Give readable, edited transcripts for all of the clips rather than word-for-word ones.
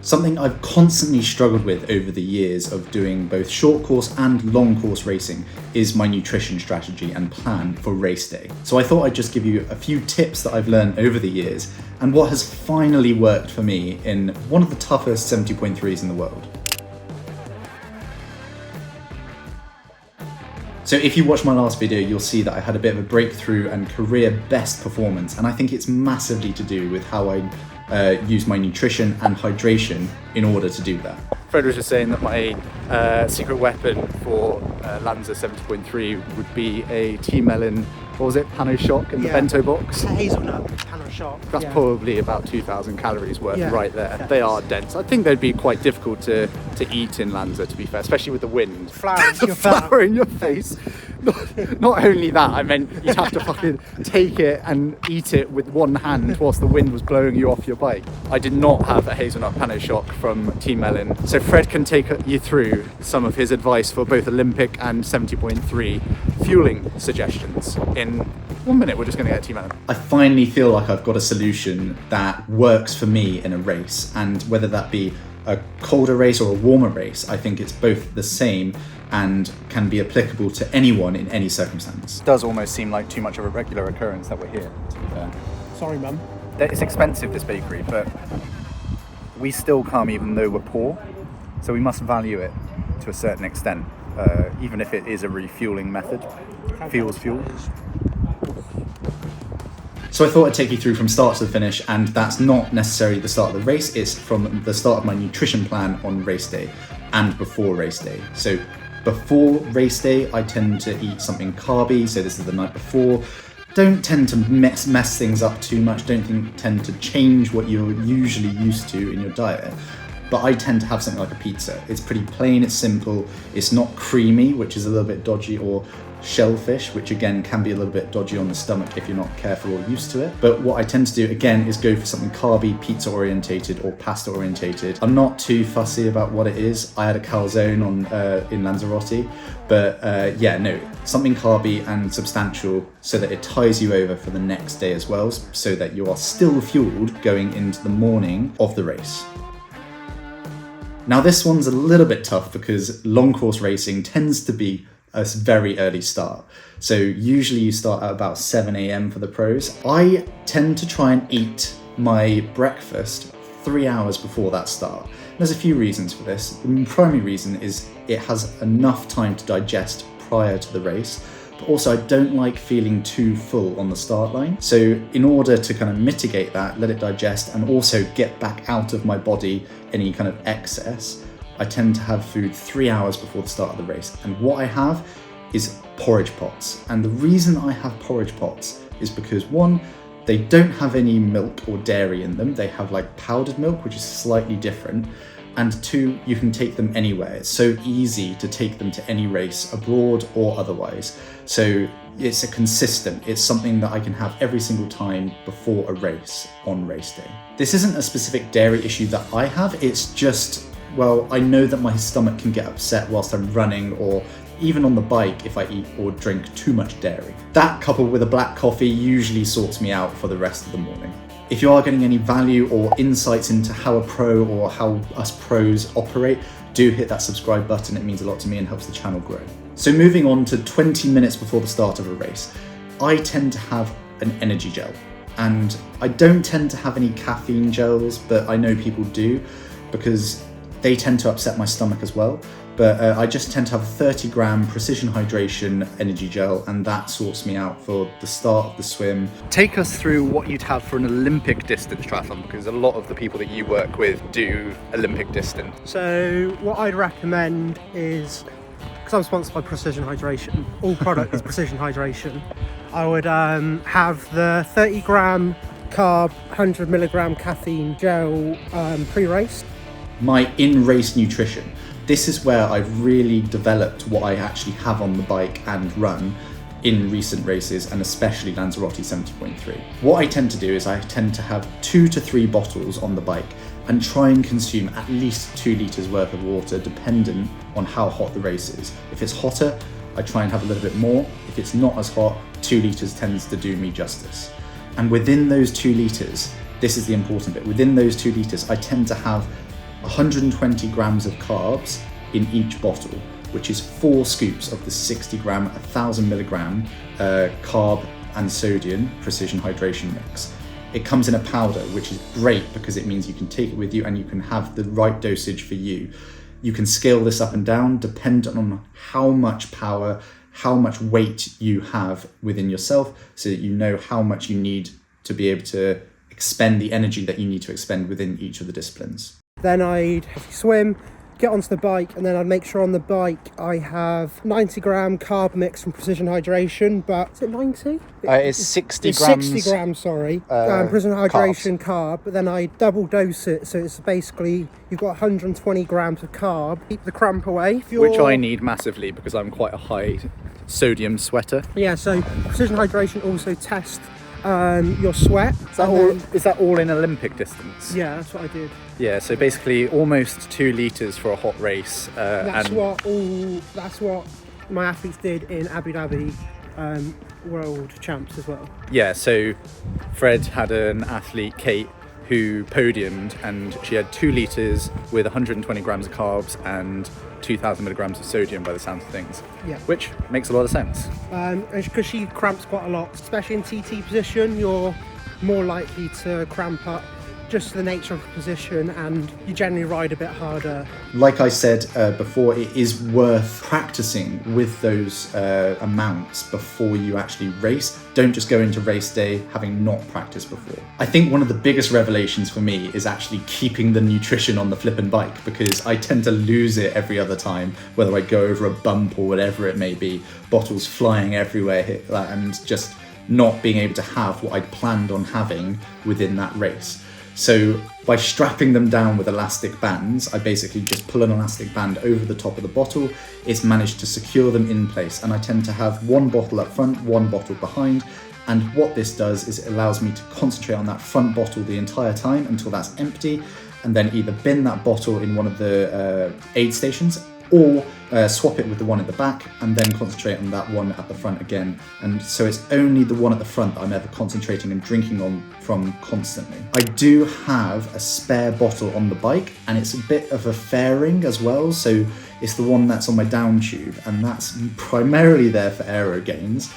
Something I've constantly struggled with over the years of doing both short course and long course racing is my nutrition strategy and plan for race day. So I thought I'd just give you a few tips that I've learned over the years and what has finally worked for me in one of the toughest 70.3s in the world. So if you watch my last video, you'll see that I had a bit of a breakthrough and career best performance, and I think it's massively to do with how I use my nutrition and hydration in order to do that. Fred was just saying that my secret weapon for Lanza 70.3 would be a tea melon, what was it, pano shock in the bento box? It's a hazelnut pano shock. That's probably about 2,000 calories worth right there. Yeah. They are dense. I think they'd be quite difficult to eat in Lanza, to be fair, especially with the wind. Flour In your face. Not only that, I meant you'd have to fucking take it and eat it with one hand whilst the wind was blowing you off your bike. I did not have a hazelnut pano shock from Team Melon, so Fred can take you through some of his advice for both Olympic and 70.3 fueling suggestions. In 1 minute, we're just going to get Team Melon. I finally feel like I've got a solution that works for me in a race, and whether that be a colder race or a warmer race, I think it's both the same and can be applicable to anyone in any circumstance. It does almost seem like too much of a regular occurrence that we're here, to be fair. Sorry, Mum. It's expensive, this bakery, but we still come even though we're poor, so we must value it to a certain extent, even if it is a refueling method. Fuel. So I thought I'd take you through from start to the finish, and that's not necessarily the start of the race, it's from the start of my nutrition plan on race day and before race day. So before race day, I tend to eat something carby, so this is the night before. Don't tend to mess things up too much, don't tend to change what you're usually used to in your diet. But I tend to have something like a pizza. It's pretty plain, it's simple, it's not creamy, which is a little bit dodgy, or shellfish, which again can be a little bit dodgy on the stomach if you're not careful or used to it. But what I tend to do again is go for something carby, pizza orientated or pasta orientated. I'm not too fussy about what it is. I had a calzone in Lanzarote, but something carby and substantial so that it ties you over for the next day as well, so that you are still fueled going into the morning of the race. Now this one's a little bit tough because long course racing tends to be a very early start. So usually you start at about 7 a.m. for the pros. I tend to try and eat my breakfast 3 hours before that start. There's a few reasons for this. The primary reason is it has enough time to digest prior to the race, but also I don't like feeling too full on the start line. So in order to kind of mitigate that, let it digest and also get back out of my body any kind of excess, I tend to have food 3 hours before the start of the race. And what I have is porridge pots. And the reason I have porridge pots is because one, they don't have any milk or dairy in them. They have like powdered milk, which is slightly different. And two, you can take them anywhere. It's so easy to take them to any race, abroad or otherwise. So it's it's something that I can have every single time before a race on race day. This isn't a specific dairy issue that I have, it's just, well, I know that my stomach can get upset whilst I'm running or even on the bike if I eat or drink too much dairy. That coupled with a black coffee usually sorts me out for the rest of the morning. If you are getting any value or insights into how a pro or how us pros operate, do hit that subscribe button. It means a lot to me and helps the channel grow. So moving on to 20 minutes before the start of a race, I tend to have an energy gel. And I don't tend to have any caffeine gels, but I know people do because they tend to upset my stomach as well. But I just tend to have a 30-gram Precision Hydration energy gel, and that sorts me out for the start of the swim. Take us through what you'd have for an Olympic distance triathlon, because a lot of the people that you work with do Olympic distance. So what I'd recommend is, because I'm sponsored by Precision Hydration, all product is Precision Hydration, I would have the 30-gram carb, 100-milligram caffeine gel pre-race. My in-race nutrition. This is where I've really developed what I actually have on the bike and run in recent races, and especially Lanzarote 70.3. What I tend to do is I tend to have 2 to 3 bottles on the bike and try and consume at least 2 litres worth of water, dependent on how hot the race is. If it's hotter, I try and have a little bit more. If it's not as hot, 2 litres tends to do me justice. And within those 2 litres, this is the important bit, within those 2 litres, I tend to have 120 grams of carbs in each bottle, which is 4 scoops of the 60 gram, 1000 milligram carb and sodium precision hydration mix. It comes in a powder, which is great because it means you can take it with you and you can have the right dosage for you. You can scale this up and down dependent on how much power, how much weight you have within yourself, so that you know how much you need to be able to expend the energy that you need to expend within each of the disciplines. Then I'd swim, get onto the bike, and then I'd make sure on the bike I have 90 gram carb mix from Precision Hydration, but is it 90? It's 60 it's grams. 60 grams, sorry. Precision Hydration carb, but then I double dose it, so it's basically you've got 120 grams of carb. Keep the cramp away. Which I need massively because I'm quite a high sodium sweater. Yeah, so Precision Hydration also tests your sweat. Is that all in Olympic distance? Yeah, that's what I did. Yeah, so basically almost 2 litres for a hot race. That's what my athletes did in Abu Dhabi World Champs as well. Yeah, so Fred had an athlete, Kate, who podiumed, and she had 2 litres with 120 grams of carbs and 2,000 milligrams of sodium by the sounds of things. Yeah. Which makes a lot of sense. Because she cramps quite a lot, especially in TT position, you're more likely to cramp up just the nature of the position, and you generally ride a bit harder. Like I said before, it is worth practicing with those amounts before you actually race. Don't just go into race day having not practiced before. I think one of the biggest revelations for me is actually keeping the nutrition on the flippin' bike, because I tend to lose it every other time, whether I go over a bump or whatever it may be, bottles flying everywhere and just not being able to have what I'd planned on having within that race. So by strapping them down with elastic bands, I basically just pull an elastic band over the top of the bottle. It's managed to secure them in place, and I tend to have one bottle up front, one bottle behind. And what this does is it allows me to concentrate on that front bottle the entire time until that's empty, and then either bin that bottle in one of the aid stations or swap it with the one at the back and then concentrate on that one at the front again. And so it's only the one at the front that I'm ever concentrating and drinking on from constantly. I do have a spare bottle on the bike, and it's a bit of a fairing as well, so it's the one that's on my down tube, and that's primarily there for aero gains.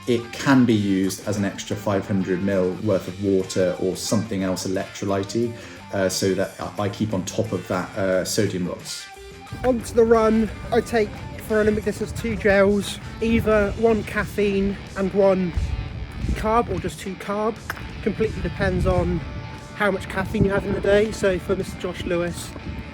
It can be used as an extra 500 ml worth of water or something else electrolyte, so that I keep on top of that sodium loss. Onto the run, I take for Olympic distance 2 gels, either 1 caffeine and 1 carb, or just 2 carb. Completely depends on how much caffeine you have in the day. So for Mr. Josh Lewis,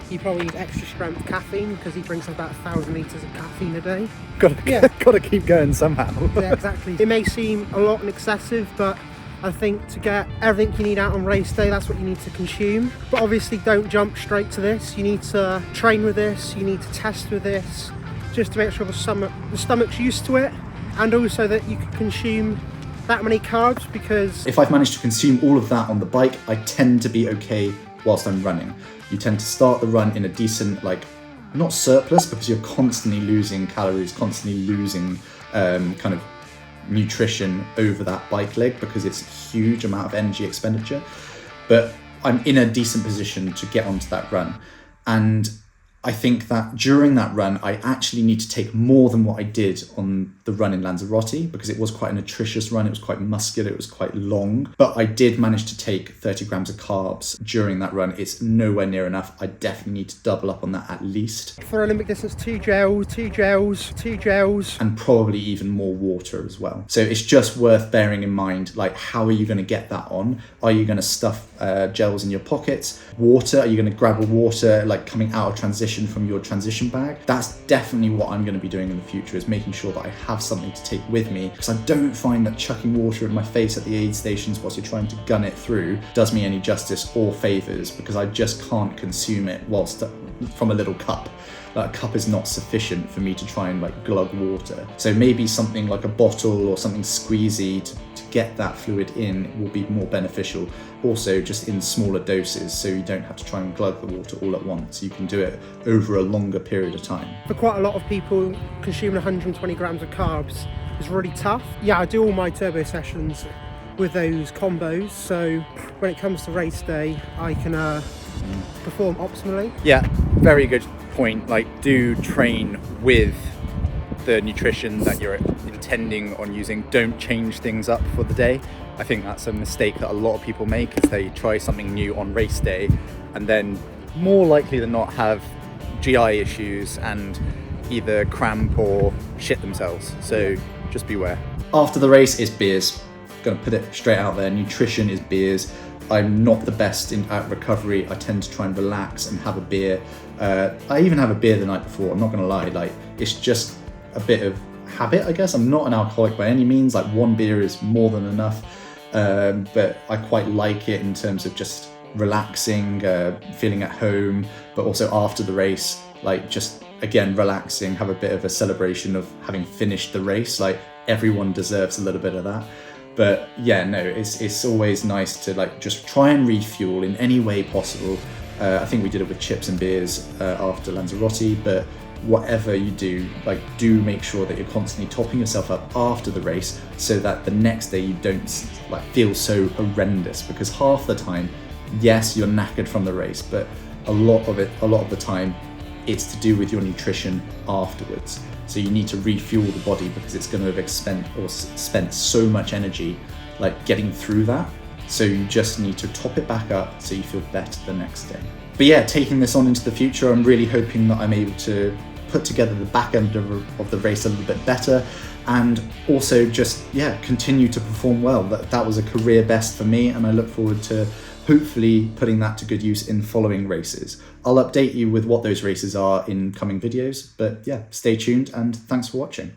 he probably needs extra strength caffeine because he drinks about 1,000 litres of caffeine a day. Gotta keep going somehow. Yeah, exactly. It may seem a lot and excessive, but I think to get everything you need out on race day, that's what you need to consume. But obviously don't jump straight to this. You need to train with this, you need to test with this, just to make sure the stomach's used to it, and also that you can consume that many carbs, because if I've managed to consume all of that on the bike, I tend to be okay whilst I'm running. You tend to start the run in a decent, not surplus, because you're constantly losing calories, constantly losing kind of nutrition over that bike leg, because it's a huge amount of energy expenditure. But I'm in a decent position to get onto that run. And I think that during that run, I actually need to take more than what I did on the run in Lanzarote, because it was quite a nutritious run. It was quite muscular. It was quite long. But I did manage to take 30 grams of carbs during that run. It's nowhere near enough. I definitely need to double up on that at least. For Olympic distance, 2 gels. And probably even more water as well. So it's just worth bearing in mind, how are you going to get that on? Are you going to stuff gels in your pockets? Water, are you going to grab a water coming out of transition from your transition bag? That's definitely what I'm going to be doing in the future, is making sure that I have something to take with me, because I don't find that chucking water in my face at the aid stations whilst you're trying to gun it through does me any justice or favours, because I just can't consume it whilst from a little cup. A cup is not sufficient for me to try and glug water. So maybe something like a bottle or something squeezy to get that fluid in will be more beneficial. Also just in smaller doses, so you don't have to try and glug the water all at once. You can do it over a longer period of time. For quite a lot of people, consuming 120 grams of carbs is really tough. Yeah, I do all my turbo sessions with those combos, so when it comes to race day, I can perform optimally. Yeah, very good point. Like, do train with the nutrition that you're intending on using. Don't change things up for the day. I think that's a mistake that a lot of people make, is they try something new on race day and then more likely than not have GI issues and either cramp or shit themselves. So just beware. After the race is beers. Gonna put it straight out there. Nutrition is beers. I'm not the best at recovery. I tend to try and relax and have a beer. I even have a beer the night before. I'm not gonna lie. Like, it's just a bit of habit, I guess. I'm not an alcoholic by any means. Like, one beer is more than enough. But I quite like it in terms of just relaxing, feeling at home, but also after the race, like, just again relaxing, have a bit of a celebration of having finished the race. Like, everyone deserves a little bit of that. But yeah, no, it's always nice to like just try and refuel in any way possible. I think we did it with chips and beers after Lanzarote, but whatever you do, like, do make sure that you're constantly topping yourself up after the race so that the next day you don't like feel so horrendous, because half the time, yes, you're knackered from the race, but a lot of the time it's to do with your nutrition afterwards. So you need to refuel the body because it's going to have spent so much energy like getting through that. So you just need to top it back up so you feel better the next day. But yeah, taking this on into the future, I'm really hoping that I'm able to put together the back end of the race a little bit better, and also just, yeah, continue to perform well. That was a career best for me, and I look forward to hopefully putting that to good use in following races. I'll update you with what those races are in coming videos, but yeah, stay tuned and thanks for watching.